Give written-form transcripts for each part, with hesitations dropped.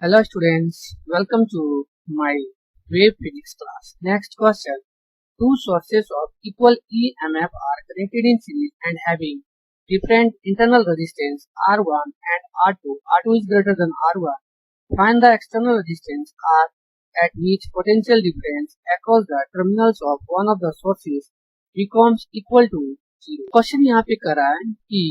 Hello students, welcome to my wave physics class. Next question. Two sources of equal EMF are connected in series and having different internal resistance R1 and R2. R2 is greater than R1. Find the external resistance R at which potential difference across the terminals of one of the sources becomes equal to 0. Question यहाँ पे कर रहा है कि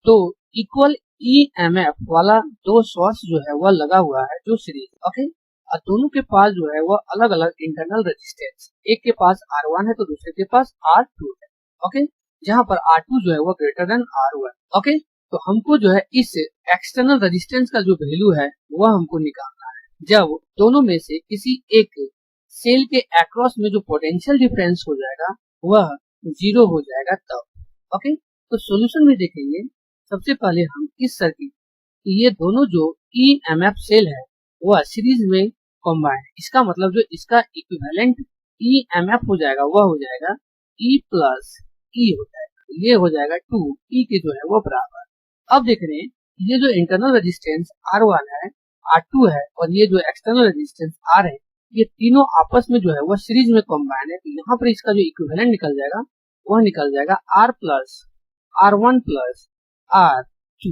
तो equal EMF वाला दो source जो है वह लगा हुआ है जो सीरीज ओके और दोनों के पास जो है वह अलग अलग इंटरनल रेजिस्टेंस एक के पास R1 है तो दूसरे के पास R2 है ओके जहां पर R2 जो है वह ग्रेटर देन R1 ओके तो हमको जो है इस एक्सटर्नल रेजिस्टेंस का जो वैल्यू है वह हमको निकालना है जब दोनों में से किसी एक सेल के अक्रॉस में जो पोटेंशियल डिफरेंस हो जाएगा वह 0 हो जाएगा तब ओके तो सॉल्यूशन में देखेंगे सबसे पहले हम इस सर्किट ये दोनों जो EMF सेल है वह सीरीज में कॉम्बाइन है इसका मतलब जो इसका इक्विवेलेंट EMF हो जाएगा वह हो जाएगा E प्लस E हो जाएगा ये हो जाएगा 2 E के जो है वो बराबर। अब देख रहे हैं ये जो इंटरनल रेजिस्टेंस R1 है R2 है और ये जो एक्सटर्नल रेजिस्टेंस R है ये तीनों आपस में जो है वह सीरीज में कॉम्बाइन है तो यहाँ पर इसका जो इक्विवेलेंट निकल जाएगा वह निकल जाएगा R plus R1 plus R2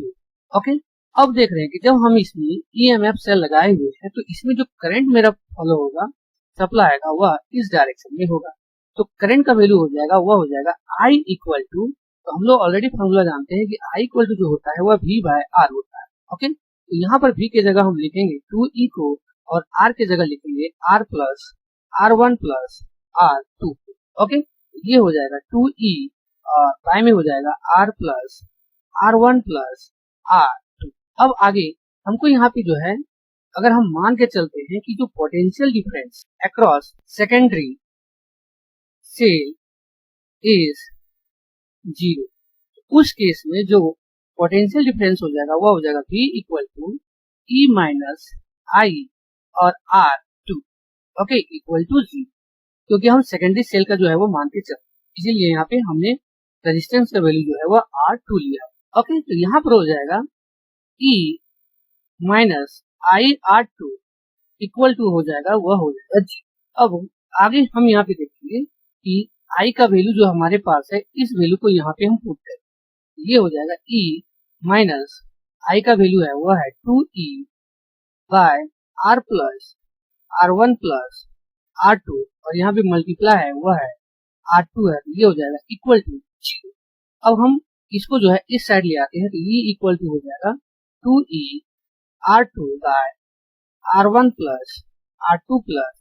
okay अब देख रहे हैं कि जब हम इसमें EMF सेल लगाए हुए हैं तो इसमें जो करंट मेरा फॉलो होगा सप्लाई आएगा वह इस डायरेक्शन में होगा तो करंट का वैल्यू हो जाएगा वह हो जाएगा I इक्वल टू तो हम लोग ऑलरेडी फॉर्मूला जानते हैं कि I इक्वल टू जो होता है वह V बाय R होता है ओके तो यहाँ पर V के जगह हम लिखेंगे 2E को और R के जगह लिखेंगे R plus R1 plus R2 okay ये हो जाएगा 2E और बाय में हो जाएगा R plus R1 plus R2। अब आगे हमको यहाँ पे जो है अगर हम मान के चलते हैं कि जो potential difference across secondary cell is 0 उस केस में जो पोटेंशियल डिफरेंस हो जाएगा वह हो जाएगा V equal to E minus I और R2 ओके इक्वल टू 0 क्योंकि हम सेकेंडरी सेल का जो है वो मान के चलते इसीलिए यहाँ पे हमने रेजिस्टेंस का वैल्यू जो है वह R2 लिया ओके तो यहाँ पर हो जाएगा E minus I R2 equal to हो जाएगा वह हो जाएगा G। अब आगे हम यहाँ पे देखेंगे कि I का वैल्यू जो हमारे पास है इस वैल्यू को यहाँ पे हम पुट करें ये हो जाएगा E माइनस I का वैल्यू है वह है 2E bye R plus R1 plus R2 और यहाँ पे मल्टीप्लाई है वह है R2 है ये हो जाएगा इक्वल टू 0। अब हम इसको जो है इस साइड ले आते हैं तो ये इक्वल टू हो जाएगा 2E R2 bye R1 plus R2 plus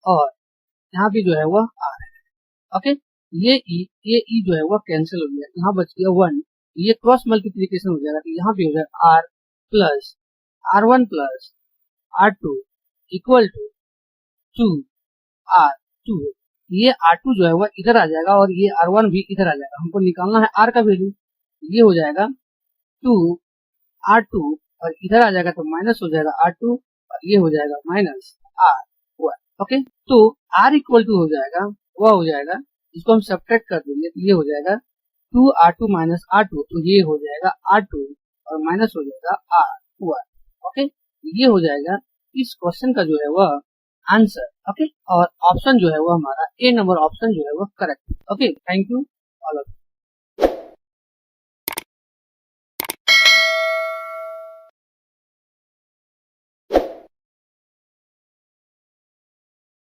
और यहाँ पे जो है वह R है ओके ये E जो है वह कैंसिल हो गया यहाँ बच गया 1 ये क्रॉस मल्टीप्लीकेशन हो जाएगा तो यहाँ पे हो जाएगा R plus R1 plus R2 equal to 2 R2 ये R2 जो है वह इधर आ जाएगा और ये R1 भी इधर आ जाएगा हमको निकालना है R का वैल्यू ये हो जाएगा 2 R2 और इधर आ जाएगा तो माइनस हो जाएगा R2 और ये हो जाएगा माइनस R1 ओके तो R इक्वल टू हो जाएगा वह हो जाएगा इसको हम सब्ट्रैक्ट कर देंगे तो ये हो जाएगा 2 R2 माइनस R2 तो ये हो जाएगा R2 और माइनस हो जाएगा R1 ओके ये हो जाएगा इस क्वेश्चन का जो है वह आंसर ओके और ऑप्शन जो है वो हमारा ए नंबर ऑप्शन जो है वो करेक्ट ओके थैंक यू।